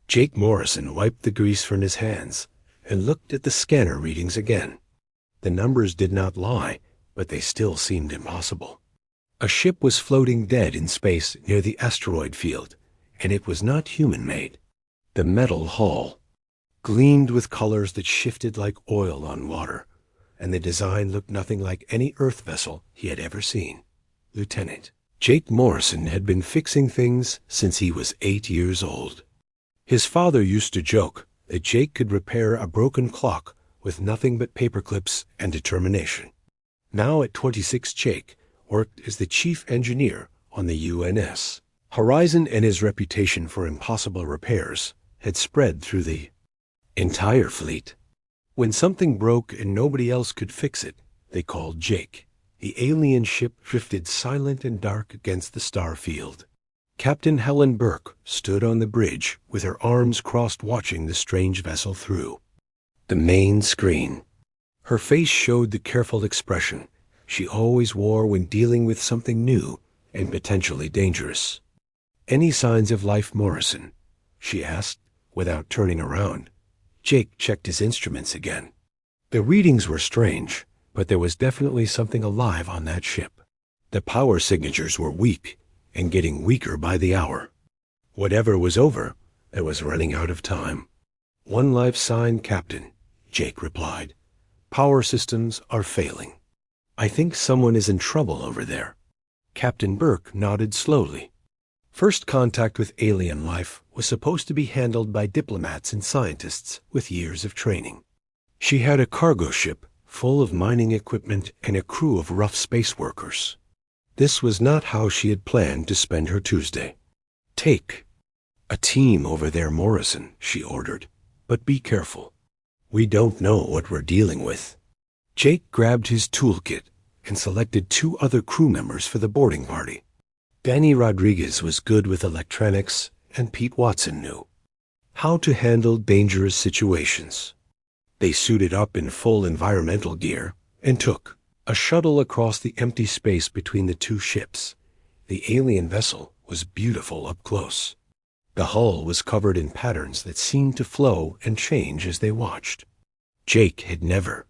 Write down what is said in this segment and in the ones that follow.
Jake Morrison wiped the grease from his hands and looked at the scanner readings again. The numbers did not lie, but they still seemed impossible. A ship was floating dead in space near the asteroid field, and it was not human-made. The metal hull gleamed with colors that shifted like oil on water, and the design looked nothing like any Earth vessel he had ever seen. Lieutenant Jake Morrison had been fixing things since he was 8 years old. His father used to joke that Jake could repair a broken clock with nothing but paperclips and determination. Now at 26, Jake worked as the chief engineer on the UNS Horizon, and his reputation for impossible repairs had spread through the entire fleet. When something broke and nobody else could fix it, they called Jake. The alien ship drifted silent and dark against the star field. Captain Helen Burke stood on the bridge with her arms crossed, watching the strange vessel through the main screen. Her face showed the careful expression she always wore when dealing with something new and potentially dangerous. "Any signs of life, Morrison?" she asked, without turning around. Jake checked his instruments again. The readings were strange, but there was definitely something alive on that ship. The power signatures were weak, and getting weaker by the hour. Whatever was over, it was running out of time. "One life sign, Captain," Jake replied. "Power systems are failing. I think someone is in trouble over there." Captain Burke nodded slowly. First contact with alien life was supposed to be handled by diplomats and scientists with years of training. She had a cargo ship full of mining equipment and a crew of rough space workers. This was not how she had planned to spend her Tuesday. "Take a team over there, Morrison," she ordered, "but be careful. We don't know what we're dealing with." Jake grabbed his toolkit and selected 2 other crew members for the boarding party. Danny Rodriguez was good with electronics, and Pete Watson knew how to handle dangerous situations. They suited up in full environmental gear and took a shuttle across the empty space between the 2 ships. The alien vessel was beautiful up close. The hull was covered in patterns that seemed to flow and change as they watched. Jake had never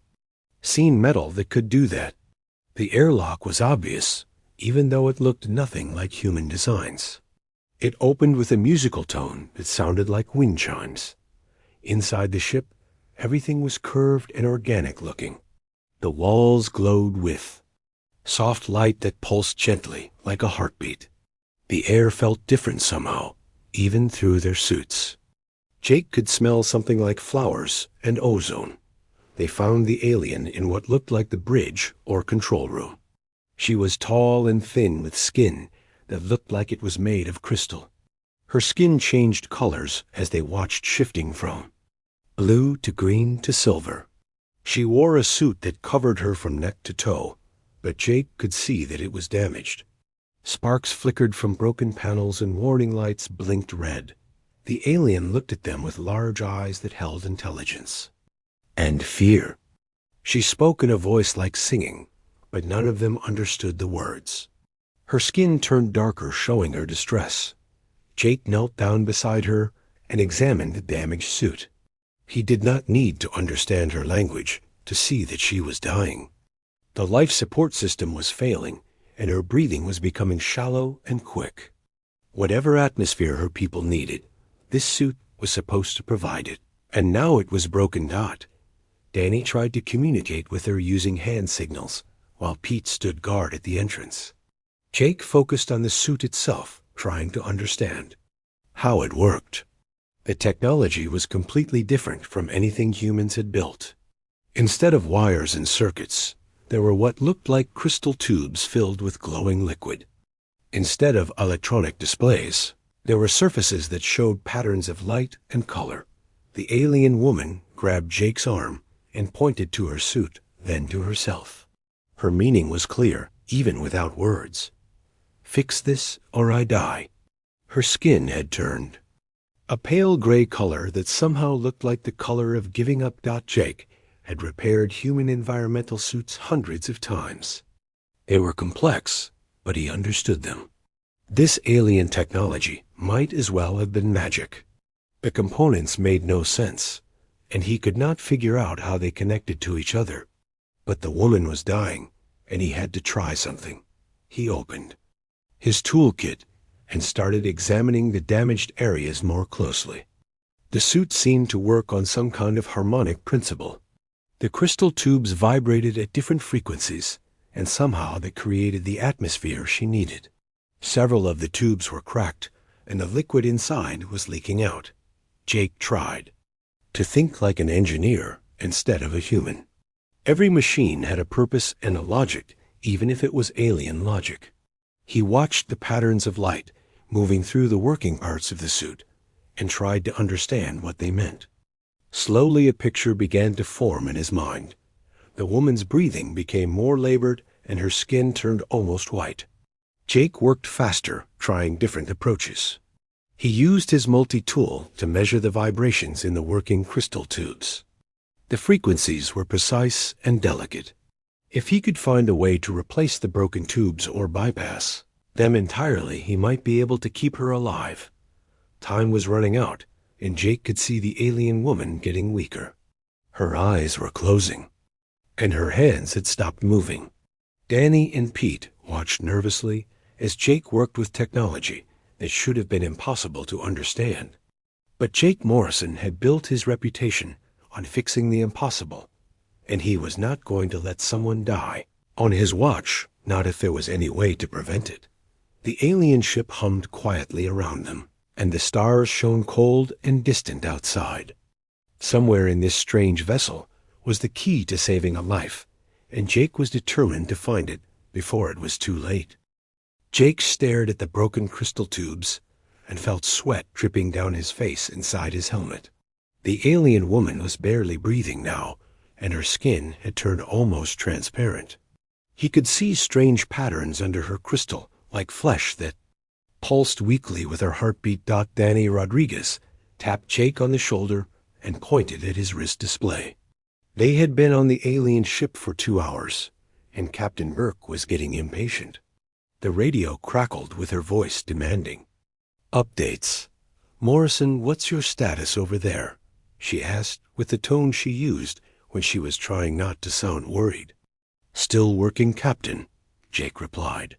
seen metal that could do that. The airlock was obvious, even though it looked nothing like human designs. It opened with a musical tone that sounded like wind chimes. Inside the ship, everything was curved and organic looking. The walls glowed with soft light that pulsed gently like a heartbeat. The air felt different somehow, even through their suits. Jake could smell something like flowers and ozone. They found the alien in what looked like the bridge or control room. She was tall and thin with skin that looked like it was made of crystal. Her skin changed colors as they watched, shifting from blue to green to silver. She wore a suit that covered her from neck to toe, but Jake could see that it was damaged. Sparks flickered from broken panels and warning lights blinked red. The alien looked at them with large eyes that held intelligence and fear. She spoke in a voice like singing, but none of them understood the words. Her skin turned darker, showing her distress. Jake knelt down beside her and examined the damaged suit. He did not need to understand her language to see that she was dying. The life support system was failing, and her breathing was becoming shallow and quick. Whatever atmosphere her people needed, this suit was supposed to provide it. And now it was broken dot. Danny tried to communicate with her using hand signals, while Pete stood guard at the entrance. Jake focused on the suit itself, trying to understand how it worked. The technology was completely different from anything humans had built. Instead of wires and circuits, there were what looked like crystal tubes filled with glowing liquid. Instead of electronic displays, there were surfaces that showed patterns of light and color. The alien woman grabbed Jake's arm and pointed to her suit, then to herself. Her meaning was clear, even without words. "Fix this or I die." Her skin had turned a pale gray color that somehow looked like the color of giving up. Jake had repaired human environmental suits hundreds of times. They were complex, but he understood them. This alien technology might as well have been magic. The components made no sense, and he could not figure out how they connected to each other. But the woman was dying, and he had to try something. He opened his toolkit and started examining the damaged areas more closely. The suit seemed to work on some kind of harmonic principle. The crystal tubes vibrated at different frequencies, and somehow they created the atmosphere she needed. Several of the tubes were cracked, and the liquid inside was leaking out. Jake tried to think like an engineer instead of a human. Every machine had a purpose and a logic, even if it was alien logic. He watched the patterns of light moving through the working parts of the suit and tried to understand what they meant. Slowly a picture began to form in his mind. The woman's breathing became more labored and her skin turned almost white. Jake worked faster, trying different approaches. He used his multi-tool to measure the vibrations in the working crystal tubes. The frequencies were precise and delicate. If he could find a way to replace the broken tubes or bypass them entirely, he might be able to keep her alive. Time was running out, and Jake could see the alien woman getting weaker. Her eyes were closing, and her hands had stopped moving. Danny and Pete watched nervously as Jake worked with technology that should have been impossible to understand. But Jake Morrison had built his reputation on fixing the impossible, and he was not going to let someone die on his watch, not if there was any way to prevent it. The alien ship hummed quietly around them, and the stars shone cold and distant outside. Somewhere in this strange vessel was the key to saving a life, and Jake was determined to find it before it was too late. Jake stared at the broken crystal tubes and felt sweat dripping down his face inside his helmet. The alien woman was barely breathing now, and her skin had turned almost transparent. He could see strange patterns under her crystal, like flesh that pulsed weakly with her heartbeat. Danny Rodriguez tapped Jake on the shoulder and pointed at his wrist display. They had been on the alien ship for 2 hours, and Captain Burke was getting impatient. The radio crackled with her voice demanding updates. "Morrison, what's your status over there?" she asked with the tone she used when she was trying not to sound worried. "Still working, Captain," Jake replied.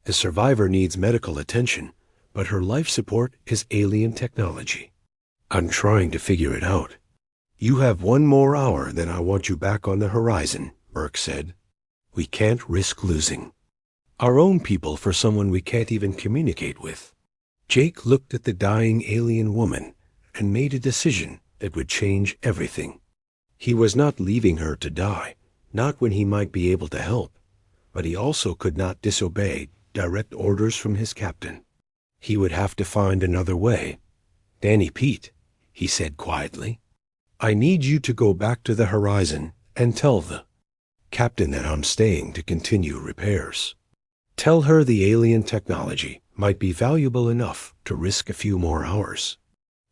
"The survivor needs medical attention, but her life support is alien technology. I'm trying to figure it out." "You have 1 more hour, then I want you back on the horizon," Burke said. "We can't risk losing our own people for someone we can't even communicate with." Jake looked at the dying alien woman and made a decision that would change everything. He was not leaving her to die, not when he might be able to help, but he also could not disobey direct orders from his captain. He would have to find another way. "Danny Pete," he said quietly, "I need you to go back to the horizon and tell the captain that I'm staying to continue repairs. Tell her the alien technology might be valuable enough to risk a few more hours."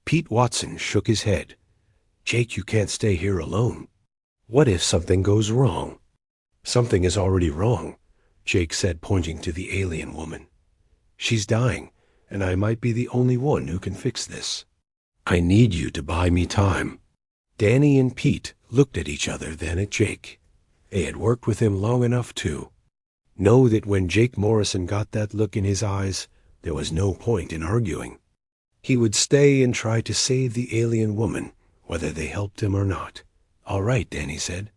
Pete Watson shook his head. "Jake, you can't stay here alone. What if something goes wrong?" "Something is already wrong," Jake said, pointing to the alien woman. "She's dying, and I might be the only one who can fix this. I need you to buy me time." Danny and Pete looked at each other, then at Jake. They had worked with him long enough to know that when Jake Morrison got that look in his eyes, there was no point in arguing. He would stay and try to save the alien woman, whether they helped him or not. "All right," Danny said.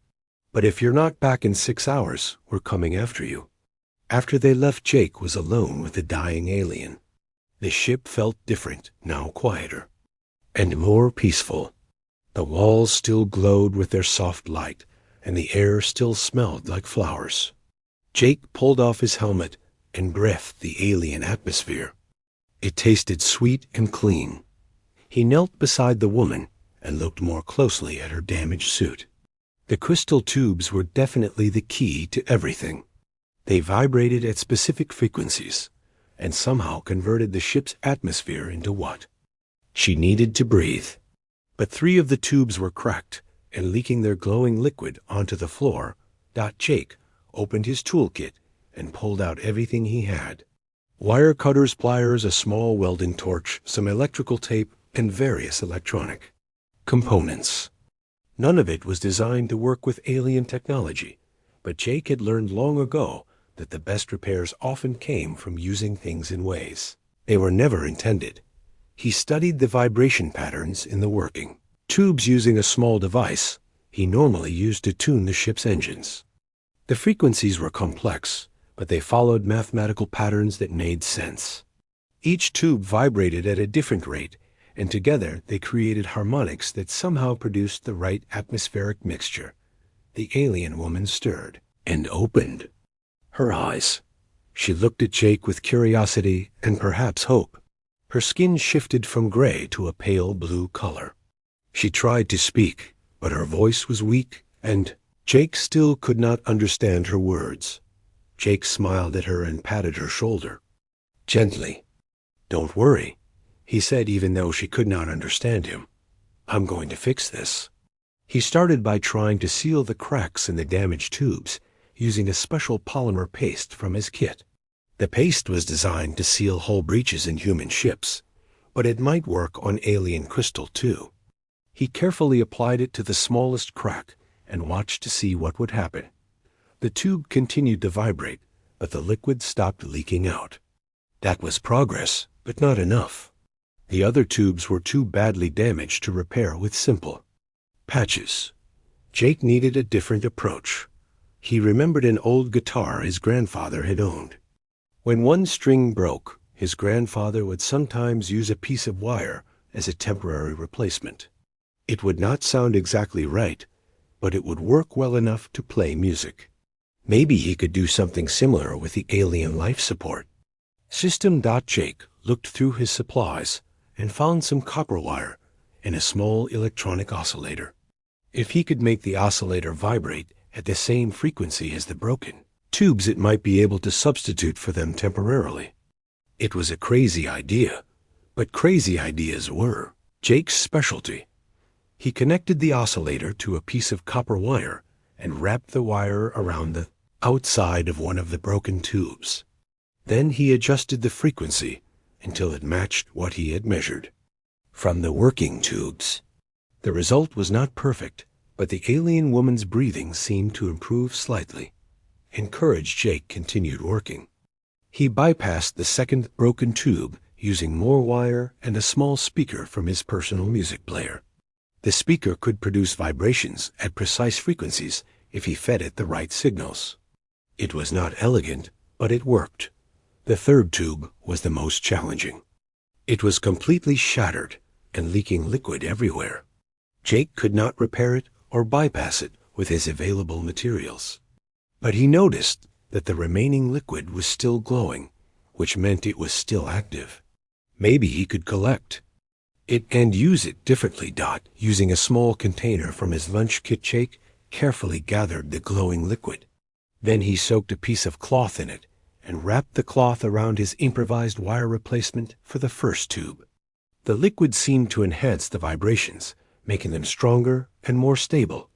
"But if you're not back in 6 hours, we're coming after you." After they left, Jake was alone with the dying alien. The ship felt different, now quieter and more peaceful. The walls still glowed with their soft light, and the air still smelled like flowers. Jake pulled off his helmet and breathed the alien atmosphere. It tasted sweet and clean. He knelt beside the woman and looked more closely at her damaged suit. The crystal tubes were definitely the key to everything. They vibrated at specific frequencies and somehow converted the ship's atmosphere into what she needed to breathe. But 3 of the tubes were cracked and leaking their glowing liquid onto the floor. Jake opened his toolkit and pulled out everything he had: wire cutters, pliers, a small welding torch, some electrical tape, and various electronic components. None of it was designed to work with alien technology, but Jake had learned long ago that the best repairs often came from using things in ways they were never intended. He studied the vibration patterns in the working tubes using a small device he normally used to tune the ship's engines. The frequencies were complex, but they followed mathematical patterns that made sense. Each tube vibrated at a different rate, and together they created harmonics that somehow produced the right atmospheric mixture. The alien woman stirred and opened her eyes. She looked at Jake with curiosity and perhaps hope. Her skin shifted from gray to a pale blue color. She tried to speak, but her voice was weak, and Jake still could not understand her words. Jake smiled at her and patted her shoulder gently. "Don't worry," he said, even though she could not understand him. "I'm going to fix this." He started by trying to seal the cracks in the damaged tubes using a special polymer paste from his kit. The paste was designed to seal hull breaches in human ships, but it might work on alien crystal too. He carefully applied it to the smallest crack and watched to see what would happen. The tube continued to vibrate, but the liquid stopped leaking out. That was progress, but not enough. The other tubes were too badly damaged to repair with simple patches. Jake needed a different approach. He remembered an old guitar his grandfather had owned. When one string broke, his grandfather would sometimes use a piece of wire as a temporary replacement. It would not sound exactly right, but it would work well enough to play music. Maybe he could do something similar with the alien life support. Jake looked through his supplies and found some copper wire and a small electronic oscillator. If he could make the oscillator vibrate at the same frequency as the broken tubes, it might be able to substitute for them temporarily. It was a crazy idea, but crazy ideas were Jake's specialty. He connected the oscillator to a piece of copper wire and wrapped the wire around the outside of one of the broken tubes. Then he adjusted the frequency until it matched what he had measured from the working tubes. The result was not perfect, but the alien woman's breathing seemed to improve slightly. Encouraged, Jake continued working. He bypassed the second broken tube using more wire and a small speaker from his personal music player. The speaker could produce vibrations at precise frequencies if he fed it the right signals. It was not elegant, but it worked. The third tube was the most challenging. It was completely shattered and leaking liquid everywhere. Jake could not repair it or bypass it with his available materials. But he noticed that the remaining liquid was still glowing, which meant it was still active. Maybe he could collect it and use it differently. Using a small container from his lunch kit, Jake carefully gathered the glowing liquid. Then he soaked a piece of cloth in it and wrapped the cloth around his improvised wire replacement for the first tube. The liquid seemed to enhance the vibrations, making them stronger and more stable.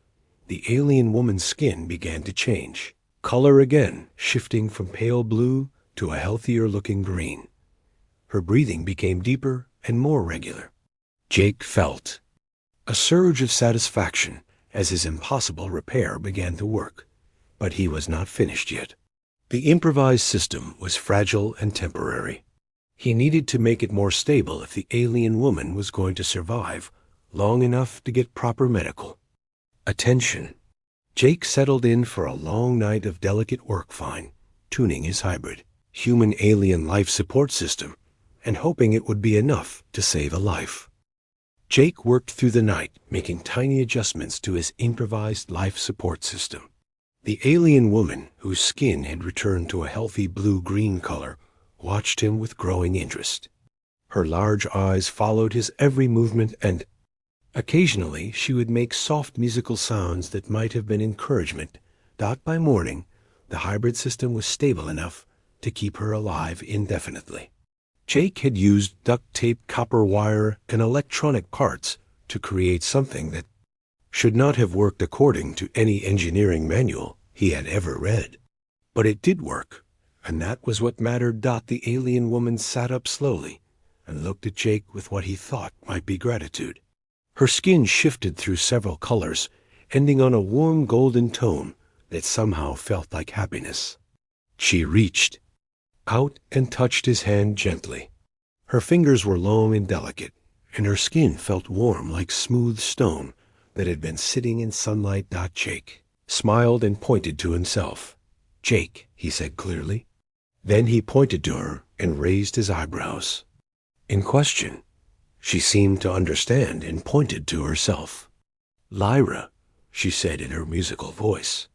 The alien woman's skin began to change color again, shifting from pale blue to a healthier-looking green. Her breathing became deeper and more regular. Jake felt a surge of satisfaction as his impossible repair began to work, but he was not finished yet. The improvised system was fragile and temporary. He needed to make it more stable if the alien woman was going to survive long enough to get proper medical attention. Jake settled in for a long night of delicate work, tuning his hybrid human-alien life support system and hoping it would be enough to save a life. Jake worked through the night, making tiny adjustments to his improvised life support system. The alien woman, whose skin had returned to a healthy blue-green color, watched him with growing interest. Her large eyes followed his every movement, and occasionally she would make soft musical sounds that might have been encouragement. By morning, the hybrid system was stable enough to keep her alive indefinitely. Jake had used duct tape, copper wire, and electronic parts to create something that should not have worked according to any engineering manual he had ever read. But it did work, and that was what mattered. The alien woman sat up slowly and looked at Jake with what he thought might be gratitude. Her skin shifted through several colors, ending on a warm golden tone that somehow felt like happiness. She reached out and touched his hand gently. Her fingers were long and delicate, and her skin felt warm like smooth stone that had been sitting in sunlight. Jake smiled and pointed to himself. "Jake," he said clearly. Then he pointed to her and raised his eyebrows. In question, she seemed to understand and pointed to herself. "Lyra," she said in her musical voice.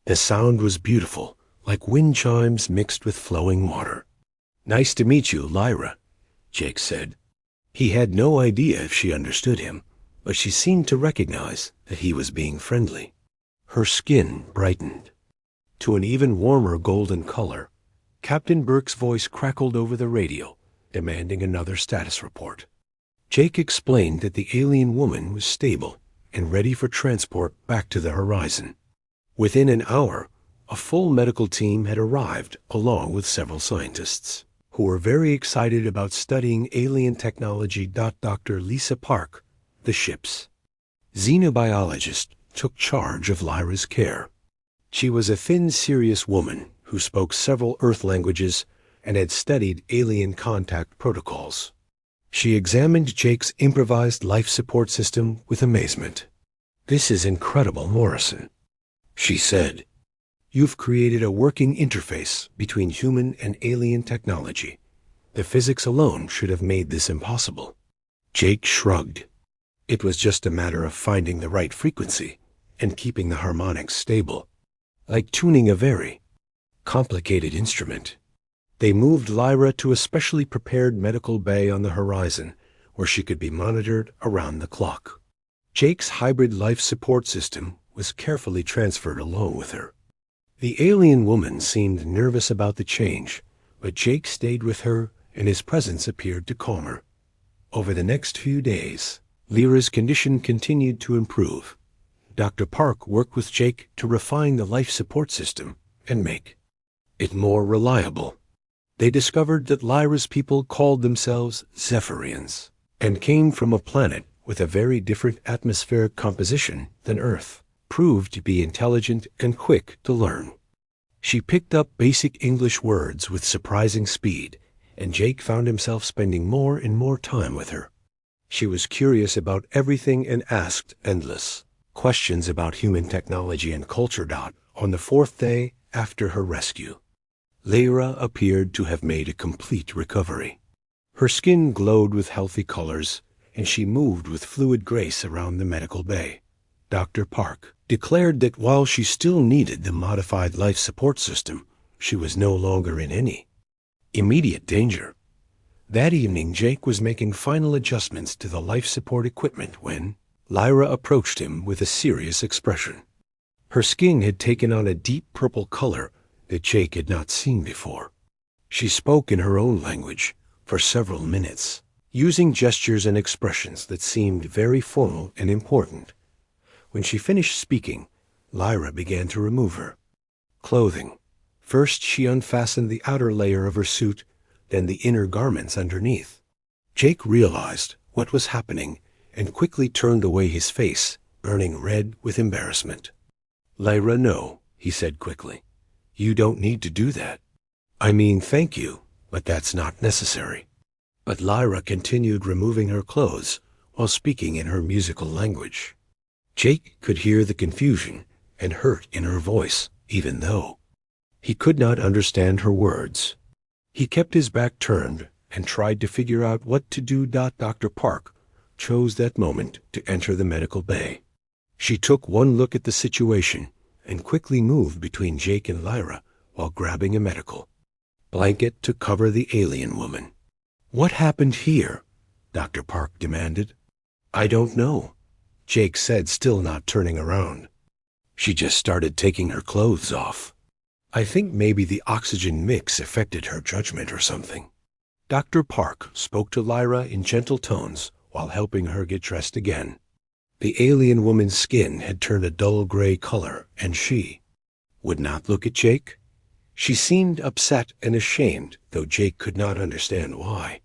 The sound was beautiful, like wind chimes mixed with flowing water. "Nice to meet you, Lyra," Jake said. He had no idea if she understood him, but she seemed to recognize that he was being friendly. Her skin brightened to an even warmer golden color. Captain Burke's voice crackled over the radio, demanding another status report. Jake explained that the alien woman was stable and ready for transport back to the horizon. Within an hour, a full medical team had arrived along with several scientists who were very excited about studying alien technology. Dr. Lisa Park, the ship's xenobiologist, took charge of Lyra's care. She was a thin, serious woman who spoke several Earth languages and had studied alien contact protocols. She examined Jake's improvised life support system with amazement. "This is incredible, Morrison," she said. "You've created a working interface between human and alien technology. The physics alone should have made this impossible." Jake shrugged. It was just a matter of finding the right frequency and keeping the harmonics stable, like tuning a very complicated instrument. They moved Lyra to a specially prepared medical bay on the horizon, where she could be monitored around the clock. Jake's hybrid life support system was carefully transferred along with her. The alien woman seemed nervous about the change, but Jake stayed with her, and his presence appeared to calm her. Over the next few days, Lyra's condition continued to improve. Dr. Park worked with Jake to refine the life support system and make it more reliable. They discovered that Lyra's people called themselves Zephyrians and came from a planet with a very different atmospheric composition than Earth, proved to be intelligent and quick to learn. She picked up basic English words with surprising speed, and Jake found himself spending more and more time with her. She was curious about everything and asked endless questions about human technology and culture. On the fourth day after her rescue, Lyra appeared to have made a complete recovery. Her skin glowed with healthy colors, and she moved with fluid grace around the medical bay. Dr. Park declared that while she still needed the modified life support system, she was no longer in any immediate danger. That evening, Jake was making final adjustments to the life support equipment when Lyra approached him with a serious expression. Her skin had taken on a deep purple color that Jake had not seen before. She spoke in her own language for several minutes, using gestures and expressions that seemed very formal and important. When she finished speaking, Lyra began to remove her clothing. First, she unfastened the outer layer of her suit, then the inner garments underneath. Jake realized what was happening and quickly turned away, his face burning red with embarrassment. "Lyra, no," he said quickly. "You don't need to do that. I mean, thank you, but that's not necessary." But Lyra continued removing her clothes while speaking in her musical language. Jake could hear the confusion and hurt in her voice, even though he could not understand her words. He kept his back turned and tried to figure out what to do. Dr. Park chose that moment to enter the medical bay. She took one look at the situation and quickly moved between Jake and Lyra while grabbing a medical blanket to cover the alien woman. "What happened here?" Dr. Park demanded. "I don't know," Jake said, still not turning around. "She just started taking her clothes off. I think maybe the oxygen mix affected her judgment or something." Dr. Park spoke to Lyra in gentle tones while helping her get dressed again. The alien woman's skin had turned a dull gray color, and she would not look at Jake. She seemed upset and ashamed, though Jake could not understand why.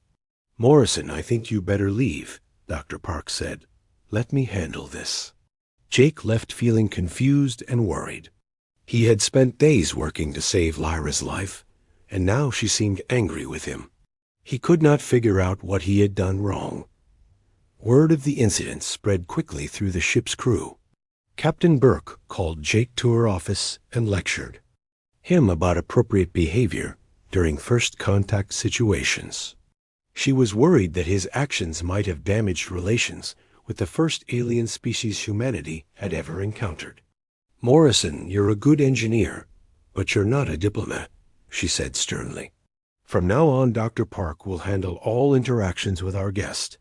"Morrison, I think you better leave," Dr. Park said. "Let me handle this." Jake left feeling confused and worried. He had spent days working to save Lyra's life, and now she seemed angry with him. He could not figure out what he had done wrong. Word of the incident spread quickly through the ship's crew. Captain Burke called Jake to her office and lectured him about appropriate behavior during first contact situations. She was worried that his actions might have damaged relations with the first alien species humanity had ever encountered. "Morrison, you're a good engineer, but you're not a diplomat," she said sternly. "From now on, Dr. Park will handle all interactions with our guest.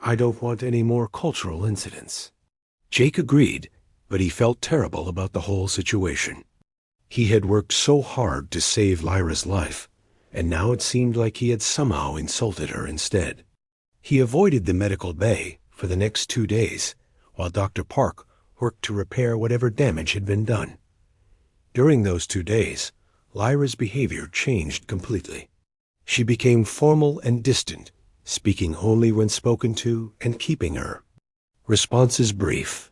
I don't want any more cultural incidents." Jake agreed, but he felt terrible about the whole situation. He had worked so hard to save Lyra's life, and now it seemed like he had somehow insulted her instead. He avoided the medical bay for the next 2 days, while Dr. Park worked to repair whatever damage had been done. During those 2 days, Lyra's behavior changed completely. She became formal and distant, speaking only when spoken to and keeping her responses brief.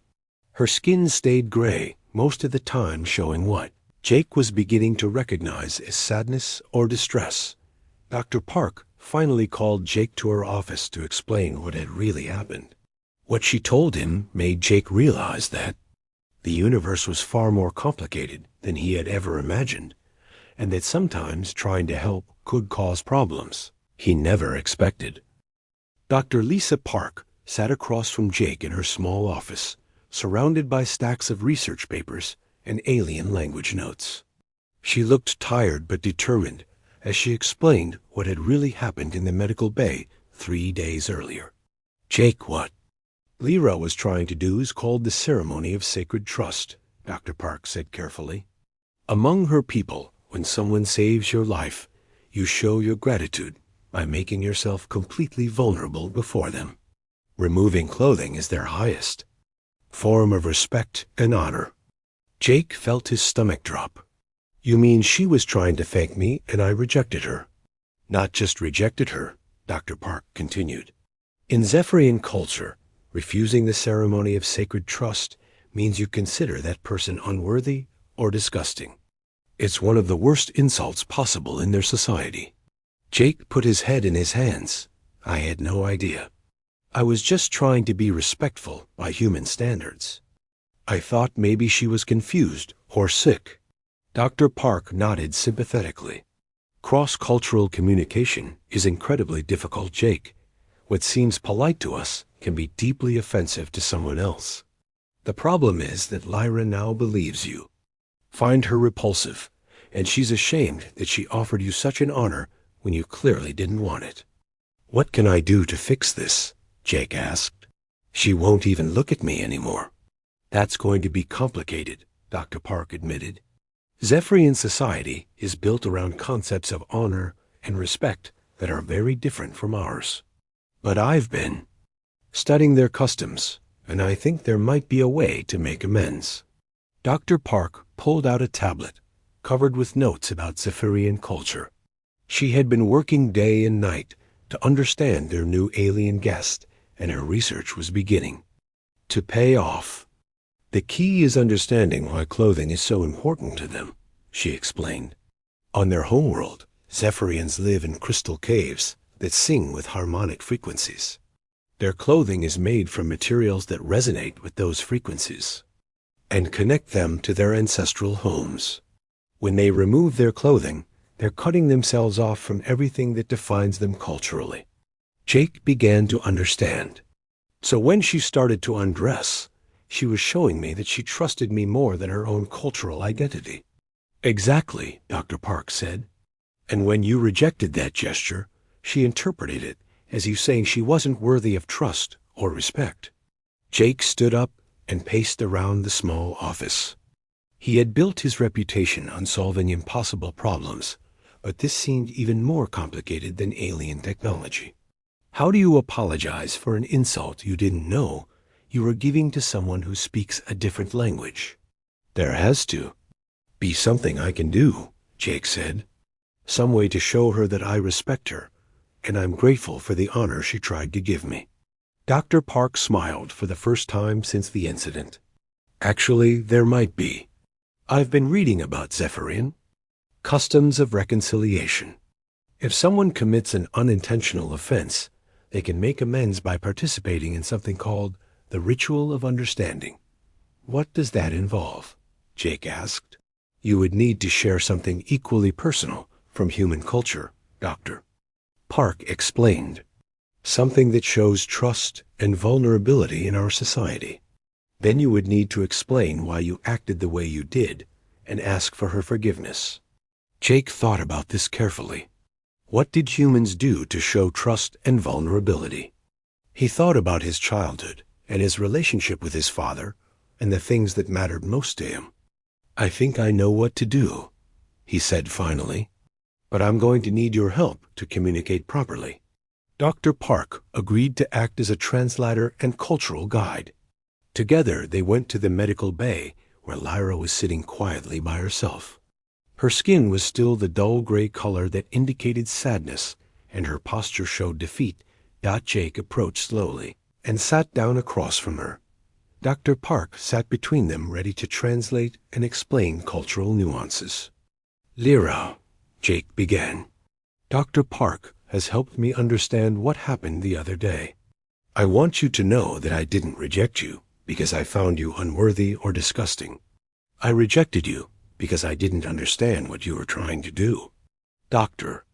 Her skin stayed gray, most of the time showing what Jake was beginning to recognize as sadness or distress. Dr. Park finally called Jake to her office to explain what had really happened. What she told him made Jake realize that the universe was far more complicated than he had ever imagined, and that sometimes trying to help could cause problems he never expected. Dr. Lisa Park sat across from Jake in her small office, surrounded by stacks of research papers and alien language notes. She looked tired but determined as she explained what had really happened in the medical bay 3 days earlier. "Jake, what Lyra was trying to do is called the ceremony of sacred trust," Dr. Park said carefully. "Among her people, when someone saves your life, you show your gratitude by making yourself completely vulnerable before them. Removing clothing is their highest form of respect and honor." Jake felt his stomach drop. "You mean she was trying to thank me and I rejected her?" "Not just rejected her," Dr. Park continued. "In Zephyrian culture, refusing the ceremony of sacred trust means you consider that person unworthy or disgusting. It's one of the worst insults possible in their society." Jake put his head in his hands. "I had no idea. I was just trying to be respectful by human standards." I thought maybe she was confused or sick. Dr. Park nodded sympathetically. "Cross-cultural communication is incredibly difficult, Jake. What seems polite to us can be deeply offensive to someone else. The problem is that Lyra now believes you. Find her repulsive, and she's ashamed that she offered you such an honor when you clearly didn't want it." "What can I do to fix this?" Jake asked. "She won't even look at me anymore." "That's going to be complicated," Dr. Park admitted. "Zephyrian society is built around concepts of honor and respect that are very different from ours. But I've been studying their customs, and I think there might be a way to make amends." Dr. Park pulled out a tablet covered with notes about Zephyrian culture. She had been working day and night to understand their new alien guest, and her research was beginning to pay off. "The key is understanding why clothing is so important to them," she explained. "On their homeworld, Zephyrians live in crystal caves that sing with harmonic frequencies. Their clothing is made from materials that resonate with those frequencies and connect them to their ancestral homes. When they remove their clothing, they're cutting themselves off from everything that defines them culturally." Jake began to understand. "So when she started to undress, she was showing me that she trusted me more than her own cultural identity." "Exactly," Dr. Park said. "And when you rejected that gesture, she interpreted it as you saying she wasn't worthy of trust or respect." Jake stood up and paced around the small office. He had built his reputation on solving impossible problems, but this seemed even more complicated than alien technology. How do you apologize for an insult you didn't know you were giving to someone who speaks a different language? "There has to be something I can do," Jake said. "Some way to show her that I respect her and I'm grateful for the honor she tried to give me. Dr. Park smiled for the first time since the incident. Actually, there might be. I've been reading about Zephyrin. Customs of reconciliation. If someone commits an unintentional offense, they can make amends by participating in something called the Ritual of Understanding. What does that involve? Jake asked. You would need to share something equally personal from human culture, Dr. Park explained. Something that shows trust and vulnerability in our society. Then you would need to explain why you acted the way you did and ask for her forgiveness. Jake thought about this carefully. What did humans do to show trust and vulnerability? He thought about his childhood and his relationship with his father and the things that mattered most to him. I think I know what to do, he said finally, but I'm going to need your help to communicate properly. Dr. Park agreed to act as a translator and cultural guide. Together they went to the medical bay where Lyra was sitting quietly by herself. Her skin was still the dull gray color that indicated sadness, and her posture showed defeat. Jake approached slowly and sat down across from her. Dr. Park sat between them, ready to translate and explain cultural nuances. Lyra, Jake began, Dr. Park has helped me understand what happened the other day. I want you to know that I didn't reject you because I found you unworthy or disgusting. I rejected you because I didn't understand what you were trying to do. Dr.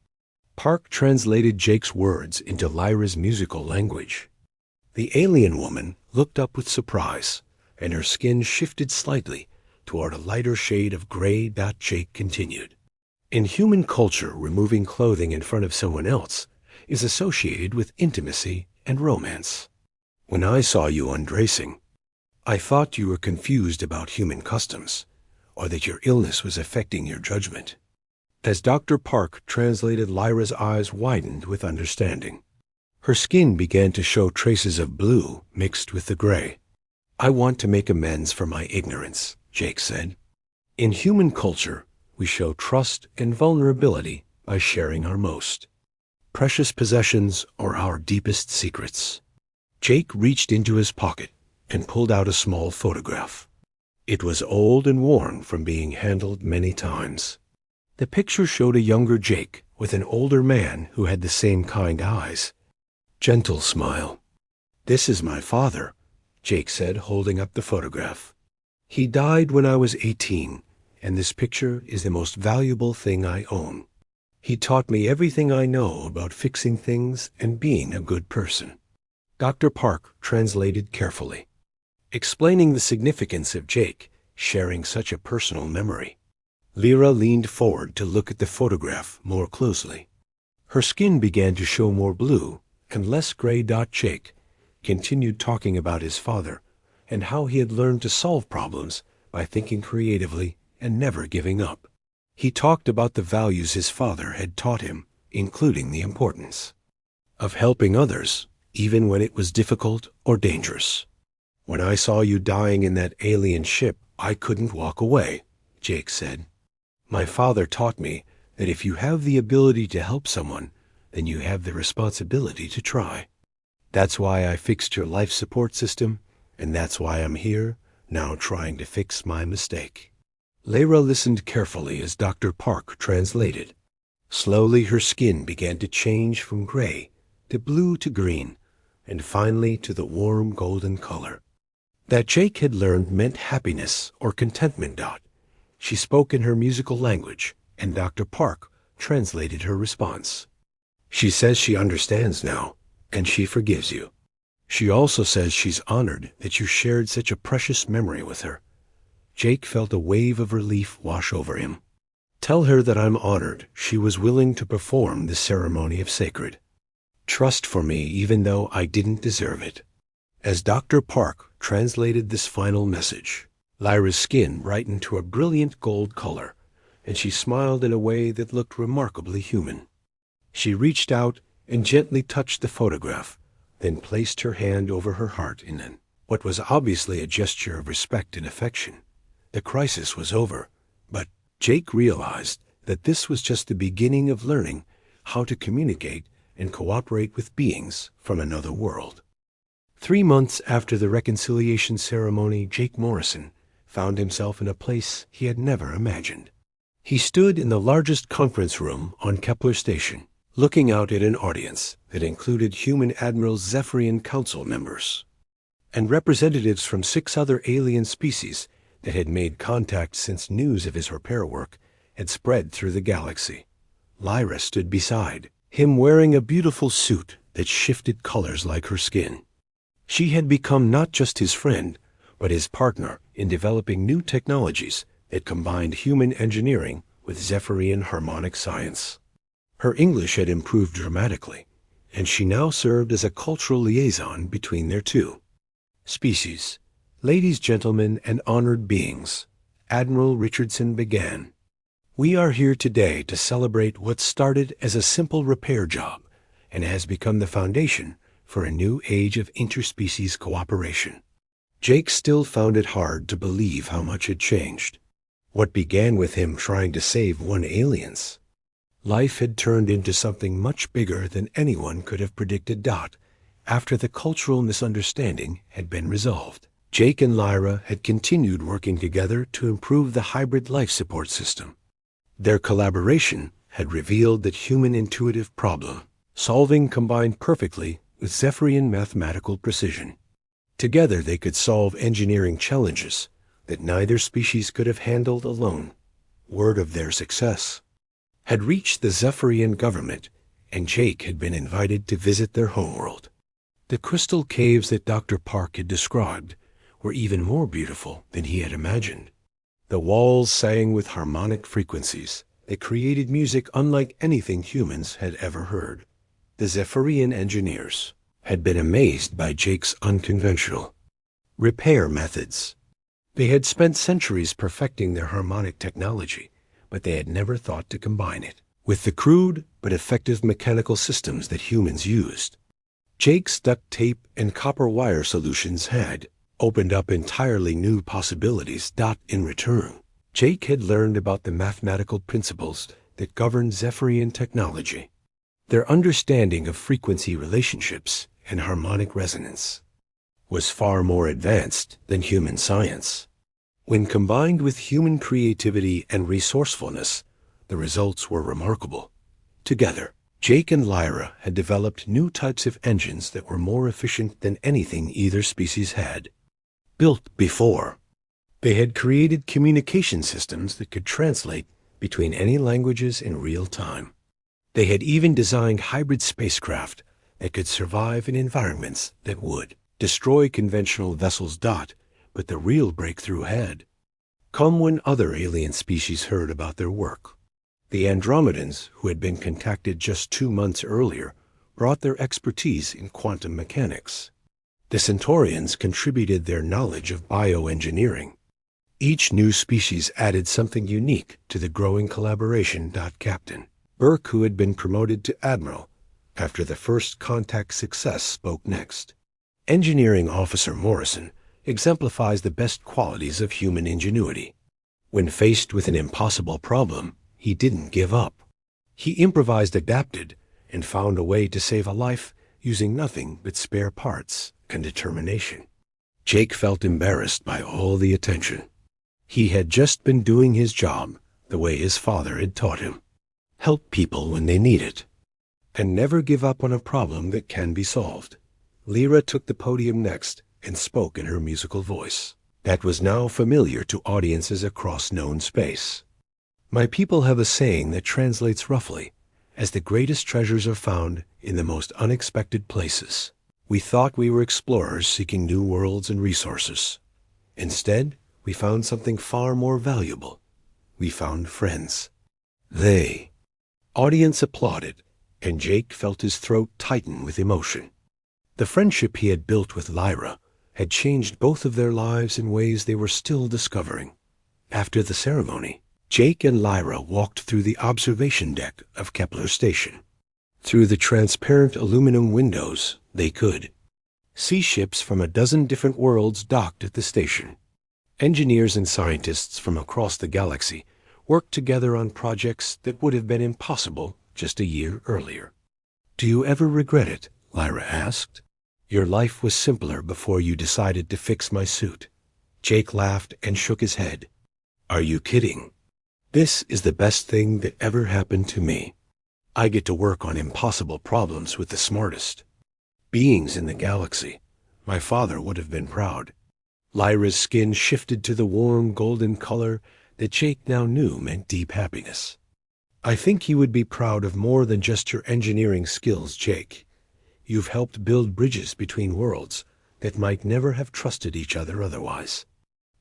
Park translated Jake's words into Lyra's musical language. The alien woman looked up with surprise, and her skin shifted slightly toward a lighter shade of gray. Jake continued. In human culture, removing clothing in front of someone else is associated with intimacy and romance. When I saw you undressing, I thought you were confused about human customs, or that your illness was affecting your judgment. As Dr. Park translated, Lyra's eyes widened with understanding. Her skin began to show traces of blue mixed with the gray. I want to make amends for my ignorance, Jake said. In human culture, we show trust and vulnerability by sharing our most precious possessions or our deepest secrets. Jake reached into his pocket and pulled out a small photograph. It was old and worn from being handled many times. The picture showed a younger Jake with an older man who had the same kind eyes. Gentle smile. This is my father, Jake said, holding up the photograph. He died when I was 18, and this picture is the most valuable thing I own. He taught me everything I know about fixing things and being a good person. Dr. Park translated carefully, explaining the significance of Jake sharing such a personal memory. Lyra leaned forward to look at the photograph more closely. Her skin began to show more blue and less gray. Jake continued talking about his father and how he had learned to solve problems by thinking creatively and never giving up. He talked about the values his father had taught him, including the importance of helping others, even when it was difficult or dangerous. When I saw you dying in that alien ship, I couldn't walk away, Jake said. My father taught me that if you have the ability to help someone, then you have the responsibility to try. That's why I fixed your life support system, and that's why I'm here, now trying to fix my mistake. Lyra listened carefully as Dr. Park translated. Slowly her skin began to change from gray to blue to green, and finally to the warm golden color that Jake had learned meant happiness or contentment. She spoke in her musical language, and Dr. Park translated her response. She says she understands now, and she forgives you. She also says she's honored that you shared such a precious memory with her. Jake felt a wave of relief wash over him. Tell her that I'm honored she was willing to perform the ceremony of sacred trust for me even though I didn't deserve it. As Dr. Park translated this final message, Lyra's skin brightened to a brilliant gold color, and she smiled in a way that looked remarkably human. She reached out and gently touched the photograph, then placed her hand over her heart in what was obviously a gesture of respect and affection. The crisis was over, but Jake realized that this was just the beginning of learning how to communicate and cooperate with beings from another world. 3 months after the reconciliation ceremony, Jake Morrison found himself in a place he had never imagined. He stood in the largest conference room on Kepler Station, looking out at an audience that included human Admiral Zephyrian Council members and representatives from 6 other alien species that had made contact since news of his repair work had spread through the galaxy. Lyra stood beside him, wearing a beautiful suit that shifted colors like her skin. She had become not just his friend, but his partner in developing new technologies that combined human engineering with Zephyrian harmonic science. Her English had improved dramatically, and she now served as a cultural liaison between their two species. Ladies, gentlemen, and honored beings, Admiral Richardson began. We are here today to celebrate what started as a simple repair job and has become the foundation for a new age of interspecies cooperation. Jake still found it hard to believe how much had changed. What began with him trying to save 1 alien's life had turned into something much bigger than anyone could have predicted. After the cultural misunderstanding had been resolved, Jake and Lyra had continued working together to improve the hybrid life support system. Their collaboration had revealed that human intuitive problem solving combined perfectly with Zephyrian mathematical precision. Together they could solve engineering challenges that neither species could have handled alone. Word of their success had reached the Zephyrian government, and Jake had been invited to visit their homeworld. The crystal caves that Dr. Park had described were even more beautiful than he had imagined. The walls sang with harmonic frequencies that created music unlike anything humans had ever heard. The Zephyrian engineers had been amazed by Jake's unconventional repair methods. They had spent centuries perfecting their harmonic technology, but they had never thought to combine it with the crude but effective mechanical systems that humans used. Jake's duct tape and copper wire solutions had opened up entirely new possibilities. In return, Jake had learned about the mathematical principles that govern Zephyrian technology. Their understanding of frequency relationships and harmonic resonance was far more advanced than human science. When combined with human creativity and resourcefulness, the results were remarkable. Together, Jake and Lyra had developed new types of engines that were more efficient than anything either species had built before. They had created communication systems that could translate between any languages in real time. They had even designed hybrid spacecraft that could survive in environments that would destroy conventional vessels. But the real breakthrough had come when other alien species heard about their work. The Andromedans, who had been contacted just 2 months earlier, brought their expertise in quantum mechanics. The Centaurians contributed their knowledge of bioengineering. Each new species added something unique to the growing collaboration. Captain Burke, who had been promoted to Admiral after the first contact success, spoke next. Engineering Officer Morrison exemplifies the best qualities of human ingenuity. When faced with an impossible problem, he didn't give up. He improvised, adapted, and found a way to save a life using nothing but spare parts and determination. Jake felt embarrassed by all the attention. He had just been doing his job the way his father had taught him. Help people when they need it, and never give up on a problem that can be solved. Lyra took the podium next and spoke in her musical voice that was now familiar to audiences across known space. My people have a saying that translates roughly as the greatest treasures are found in the most unexpected places. We thought we were explorers seeking new worlds and resources. Instead, we found something far more valuable. We found friends. They. Audience applauded, and Jake felt his throat tighten with emotion. The friendship he had built with Lyra had changed both of their lives in ways they were still discovering. After the ceremony, Jake and Lyra walked through the observation deck of Kepler Station. Through the transparent aluminum windows, they could see ships from a dozen different worlds docked at the station. Engineers and scientists from across the galaxy worked together on projects that would have been impossible just a year earlier. "Do you ever regret it?" Lyra asked. "Your life was simpler before you decided to fix my suit." Jake laughed and shook his head. "Are you kidding? This is the best thing that ever happened to me. I get to work on impossible problems with the smartest beings in the galaxy. My father would have been proud." Lyra's skin shifted to the warm golden color that Jake now knew meant deep happiness. "I think he would be proud of more than just your engineering skills, Jake. You've helped build bridges between worlds that might never have trusted each other otherwise."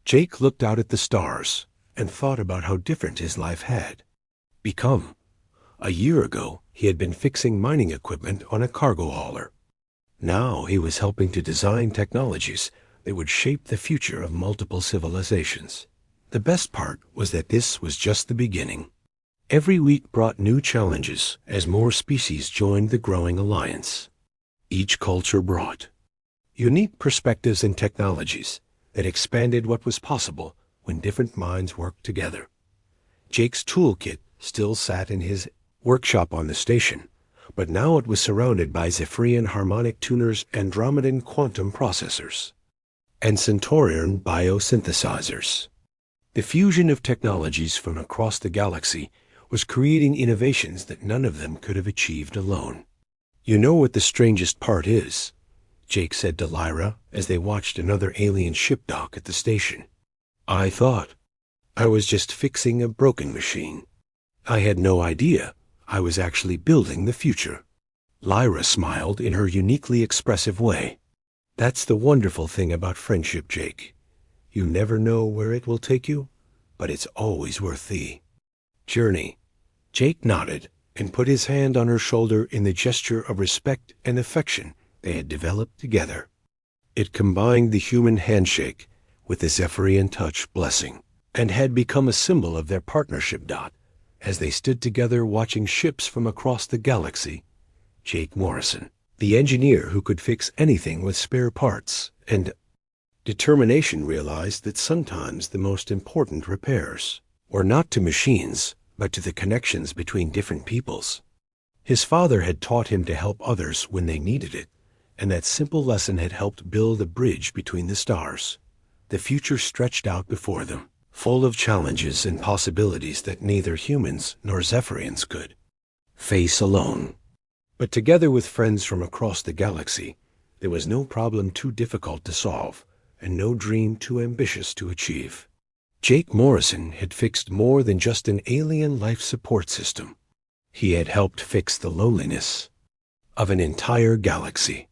Jake looked out at the stars and thought about how different his life had become. A year ago, he had been fixing mining equipment on a cargo hauler. Now he was helping to design technologies that would shape the future of multiple civilizations. The best part was that this was just the beginning. Every week brought new challenges as more species joined the growing alliance. Each culture brought unique perspectives and technologies that expanded what was possible when different minds worked together. Jake's toolkit still sat in his workshop on the station, but now it was surrounded by Zephyrian harmonic tuners, Andromedan quantum processors, and Centaurian biosynthesizers. The fusion of technologies from across the galaxy was creating innovations that none of them could have achieved alone. "You know what the strangest part is?" Jake said to Lyra as they watched another alien ship dock at the station. "I thought I was just fixing a broken machine. I had no idea I was actually building the future." Lyra smiled in her uniquely expressive way. "That's the wonderful thing about friendship, Jake. You never know where it will take you, but it's always worth the journey." Jake nodded and put his hand on her shoulder in the gesture of respect and affection they had developed together. It combined the human handshake with the Zephyrian touch blessing, and had become a symbol of their partnership. As they stood together watching ships from across the galaxy, Jake Morrison, the engineer who could fix anything with spare parts and determination, realized that sometimes the most important repairs were not to machines, but to the connections between different peoples. His father had taught him to help others when they needed it, and that simple lesson had helped build a bridge between the stars. The future stretched out before them, full of challenges and possibilities that neither humans nor Zephyrians could face alone. But together with friends from across the galaxy, there was no problem too difficult to solve, and no dream too ambitious to achieve. Jake Morrison had fixed more than just an alien life support system. He had helped fix the loneliness of an entire galaxy.